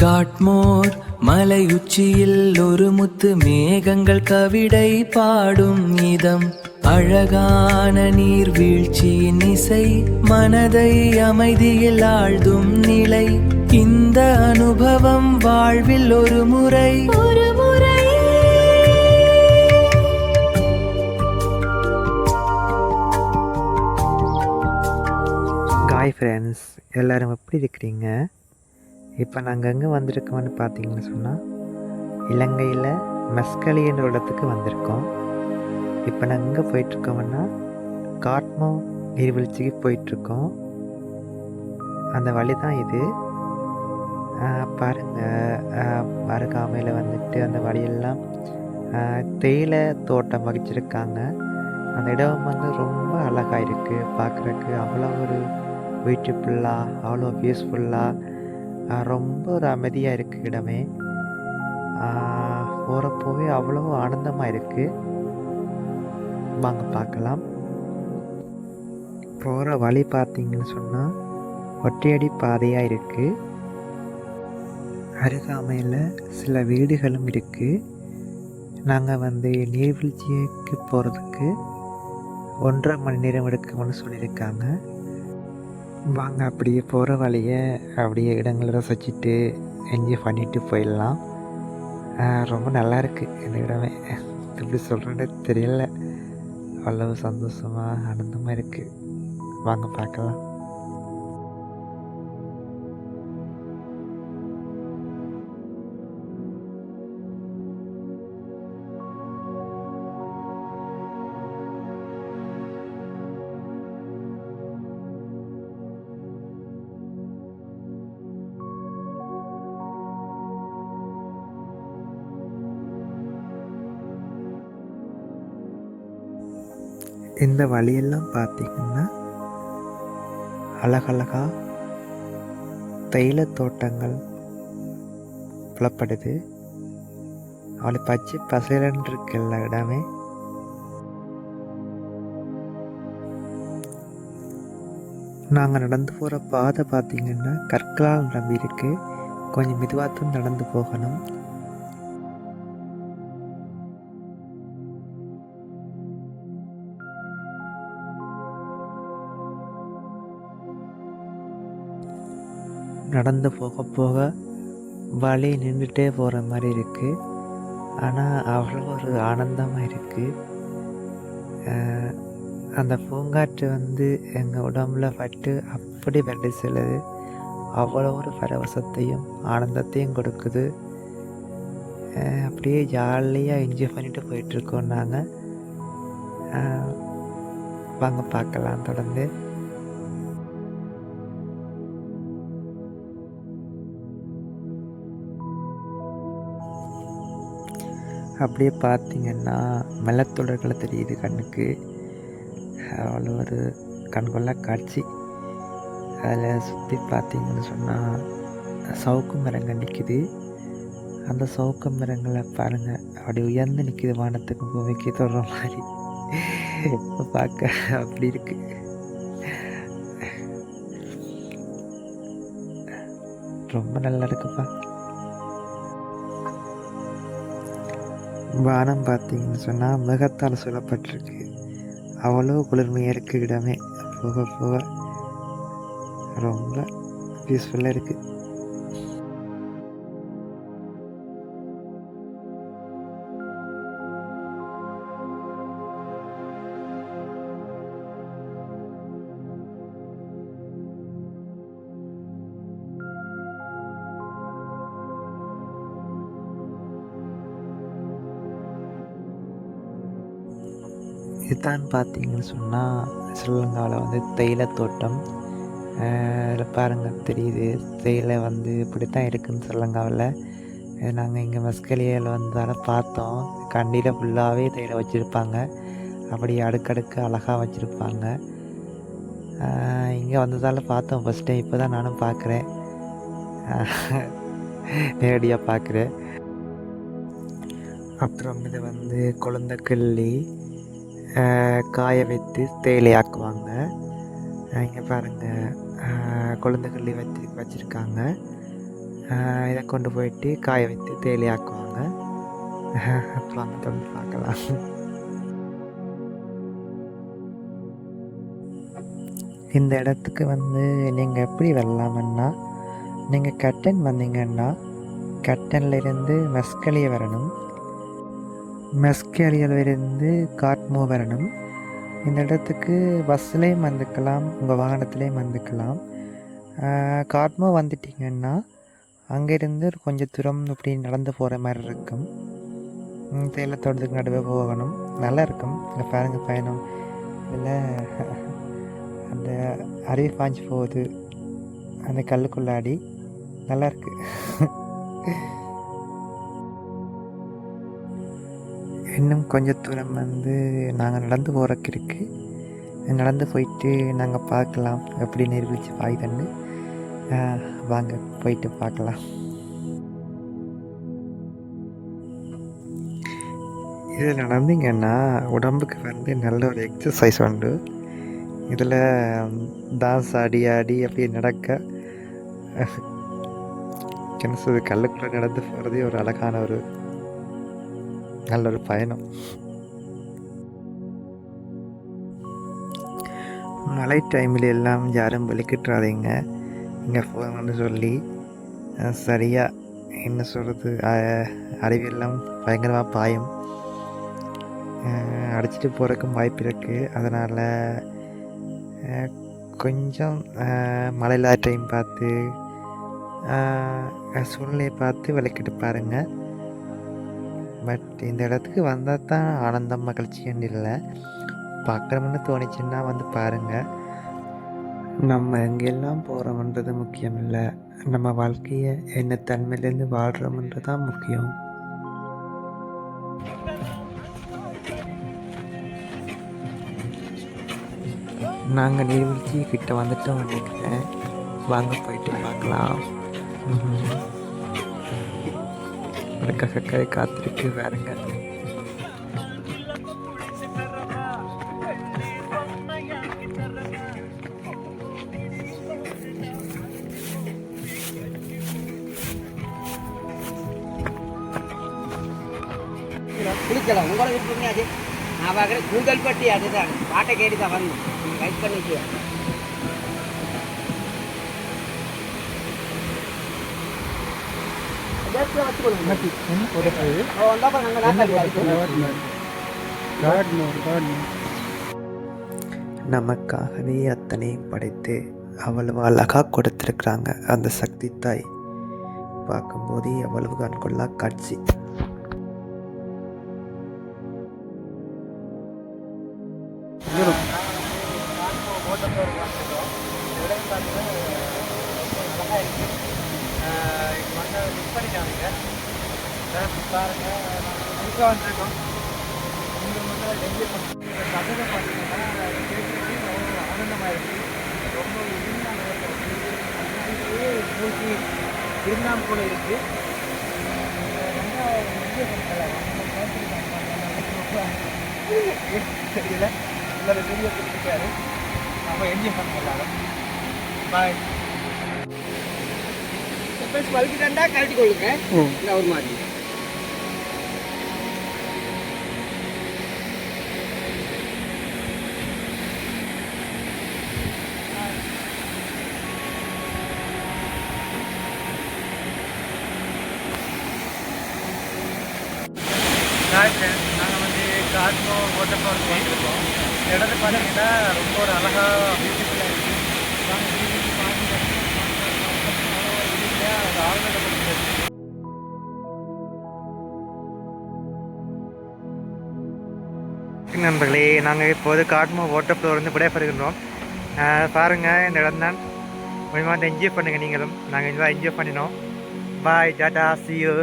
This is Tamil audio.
காட்மோர் மலையுச்சியில் ஒரு முத்து மேகங்கள் கவிடை பாடும் இதம், அழகான நீர்வீழ்ச்சியின் இசை மனதை அமைதியில் ஆழ்த்தும் நிலை. இந்த அனுபவம் வாழ்வில் ஒரு முறை ஹாய் ஃப்ரெண்ட்ஸ், எல்லோரும் எப்படி இருக்கிறீங்க? இப்போ நாங்கள் எங்கே வந்திருக்கோம்னு பார்த்தீங்கன்னு சொன்னால், இலங்கையில் மஸ்கலி என்ற இடத்துக்கு வந்திருக்கோம். இப்போ நாங்கள் எங்கே போயிட்டுருக்கோம்னா காட்மோ நீர்வீழ்ச்சிக்கு போயிட்டுருக்கோம். அந்த வழி தான் இது. பாருங்கள், மறுகாமையில் வந்துட்டு அந்த வழியெல்லாம் தேயிலை தோட்டம் வகிச்சிருக்காங்க. அந்த இடம் வந்து ரொம்ப அழகாக இருக்குது பார்க்குறக்கு. அவ்வளோ ஒரு பியூட்டிஃபுல்லாக, அவ்வளோ பீஸ்ஃபுல்லாக, ரொம்ப ஒரு அமைதியாக இருக்குது இடமே. போகிறப்போவே அவ்வளோ ஆனந்தமாக இருக்குது. வாங்க பார்க்கலாம். போகிற வழி பார்த்திங்கன்னு சொன்னால் ஒற்றையடி பாதையாக இருக்குது. அருகாமையில் சில வீடுகளும் இருக்குது. நாங்கள் வந்து நீர்வீழ்ச்சிக்கு போகிறதுக்கு 1.5 மணி நேரம் எடுக்கும்னு சொல்லியிருக்காங்க. வாங்க அப்படியே போகிற வழியை அப்படியே இடங்களை ரசிச்சுட்டு என்ஜாய் பண்ணிட்டு போயிடலாம். ரொம்ப நல்லா இருக்குது இந்த இடமே. எப்படி சொல்கிறேன்னு தெரியல, அவ்வளவு சந்தோஷமாக ஆனந்தமாக இருக்குது. வாங்க பார்க்கலாம். இந்த வழியெல்லாம் பார்த்திங்கன்னா அழகழகாக தேயிலை தோட்டங்கள் புலப்படுது. அவளை பச்சை பசைலன்னு இருக்கு எல்லா இடமே. நாங்கள் நடந்து போகிற பாதை பார்த்திங்கன்னா கற்களால் நிரம்பி இருக்குது. கொஞ்சம் மெதுவாக நடந்து போகணும். நடந்து போக போக வழி நின்றுட்டே போகிற மாதிரி இருக்குது. ஆனால் அவ்வளோ ஒரு ஆனந்தமாக இருக்குது. அந்த பூங்காற்று வந்து எங்கள் உடம்புல பட்டு அப்படி பட்டு செல்லுது. அவ்வளோ ஒரு பரவசத்தையும் ஆனந்தத்தையும் கொடுக்குது. அப்படியே ஜாலியாக என்ஜாய் பண்ணிட்டு போயிட்டுருக்கோம் நாங்கள். வாங்க பார்க்கலாம் தொடர்ந்து. அப்படியே பார்த்திங்கன்னா மலைத்தொடர்களை தெரியுது கண்ணுக்கு. அவ்வளோ ஒரு கண்கொள்ளா காட்சி. அதில் சுற்றி பார்த்திங்கன்னு சொன்னால் சவுக்கு மரங்கள் நிற்கிது. அந்த சவுக்கு மரங்களை பாருங்கள், அப்படி உயர்ந்து நிற்கிது, வானத்துக்கு பூமிக்கு தொடுற மாதிரி பார்க்க அப்படி இருக்கு. ரொம்ப நல்லா இருக்குப்பா. வானம் பார்த்திங்கன்னு சொன்னால் மேகத்தால் சூழப்பட்டிருக்கு. அவ்வளோ குளிர்மையாக இருக்குது இடமே. போக போக ரொம்ப பீஸ்ஃபுல்லாக இருக்குது. இதுதான் பார்த்திங்கன்னு சொன்னால் ஸ்ரீலங்காவில் வந்து தேயிலை தோட்டம். இதில் பாருங்கள் தெரியுது, தேயிலை வந்து இப்படி தான் இருக்குதுன்னு ஸ்ரீலங்காவில். நாங்கள் இங்கே மஸ்கலியில் வந்தால பார்த்தோம். கண்டியில் ஃபுல்லாகவே தேயிலை வச்சுருப்பாங்க. அப்படி அடுக்கடுக்கு அழகாக வச்சுருப்பாங்க. இங்கே வந்ததால் பார்த்தோம் ஃபஸ்ட் டைம். இப்போ தான் நானும் பார்க்குறேன், நேரடியாக பார்க்குறேன். அப்புறம் இதை வந்து கொழுந்த கிள்ளி காய வைத்து தேயிலையாக்குவாங்க. இங்கே பாருங்கள், கொழுந்தக்கள்ளி வச்சுருக்காங்க. இதை கொண்டு போயிட்டு காய வைத்து தேயிலையாக்குவாங்க. அப்புறம் அங்கே வந்து பார்க்கலாம். இந்த இடத்துக்கு வந்து நீங்கள் எப்படி வரலாமன்னா, நீங்கள் கட்டன் வந்தீங்கன்னா கட்டன்லேருந்து மெஸ்கலிய வரணும். மெஸ்கலியிலிருந்து காட்மோ வரணும். இந்த இடத்துக்கு பஸ்ஸுலேயும் வந்துக்கலாம், உங்கள் வாகனத்துலேயும் வந்துக்கலாம். காட்மோ வந்துட்டிங்கன்னா அங்கேருந்து கொஞ்சம் தூரம் இப்படி நடந்து போகிற மாதிரி இருக்கும். தேயிலை தோட்டத்துக்கு நடுவே போகணும். நல்லா இருக்கும். இங்கே பாருங்கள் பயணம். இதில் அந்த அருவி பாஞ்சு போகுது அந்த கல்லுக்குள்ளாடி. நல்லாயிருக்கு. இன்னும் கொஞ்சம் தூரம் வந்து நாங்கள் நடந்து போகிறக்கு இருக்குது. நடந்து போயிட்டு நாங்கள் பார்க்கலாம் எப்படி நீர்வீழ்ச்சி பாயுதுன்னு. வாங்க போயிட்டு பார்க்கலாம். இதில் நடந்தீங்கன்னா உடம்புக்கு வந்து நல்ல ஒரு எக்ஸசைஸ் உண்டு. இதில் டான்ஸ் ஆடி ஆடி அப்படியே நடக்க கிணசு கல்லுக்குள்ளே நடந்து போகிறதே ஒரு அழகான ஒரு நல்ல ஒரு பயணம். மழை டைமில் எல்லாம் யாரும் வெளிக்கிட்டுறாதீங்க இங்கே போகணும்னு சொல்லி. சரியாக என்ன சொல்கிறது, அருவியெல்லாம் பயங்கரமாக பாயும், அடிச்சிட்டு போகிறதுக்கும் வாய்ப்பு இருக்குது. அதனால் கொஞ்சம் மழை இல்லாத டைம் பார்த்து சூழ்நிலையை பார்த்து விளக்கிட்டு பாருங்கள். பட் இந்த இடத்துக்கு வந்தால் தான் ஆனந்தம் மகிழ்ச்சின்னு இல்லை, பார்க்கணும்னு தோணிச்சுன்னா வந்து பாருங்கள். நம்ம எங்கெல்லாம் போகிறோம்ன்றது முக்கியம் இல்லை, நம்ம வாழ்க்கையை என்ன தன்மையிலேருந்து வாழ்கிறோம்ன்றது தான் முக்கியம். நாங்கள் நீர்வீழ்ச்சி கிட்ட வந்துட்டோம் நினைக்கிறேன். வாங்க போயிட்டு பார்க்கலாம். அதுக்காக காத்திருக்கு வேறுங்க. குளிக்கலாம் உங்களை விட்டுருங்க. அது நான் பார்க்குறேன் கூந்தல்பட்டி, அதுதான் பாட்டை கேட்டு தான் வரணும். நீங்கள் கைட் பண்ணிட்டு நமக்காகவே அத்தனையும் படைத்து அவ்வளவு அழகாக கொடுத்துருக்குறாங்க அந்த சக்தி தாய். பார்க்கும்போதே அவ்வளவு கண்கொள்ளா காட்சி. திருநாம் போல இருக்கு. தெரியல எல்லாரும் வீடியோ கொடுத்துருக்காரு. நம்ம என்ஜாய் பண்ண எல்லாரும். பாய். வலிக்கிட்டா கழட்டி கொள்ளுங்க. இல்லை ஒரு மாதிரி நாங்கள் வந்து காட்மோ வாட்டர் ஃபால்ஸ் போயிட்டுருக்கோம். இந்த இடத்த பார்த்தீங்கன்னா ரொம்ப ஒரு அழகாக பியூட்டிஃபுல்லாக இருக்குது. நண்பர்களே, நாங்கள் இப்போது காட்மோ வாட்டர் ஃபால் வந்து விடைபெறுகின்றோம். பாருங்கள், இந்த இடம் தான். கொஞ்சமாக என்ஜாய் பண்ணுங்கள் நீங்களும். நாங்கள் என்ஜாய் பண்ணினோம். பாய், டாடா, see you.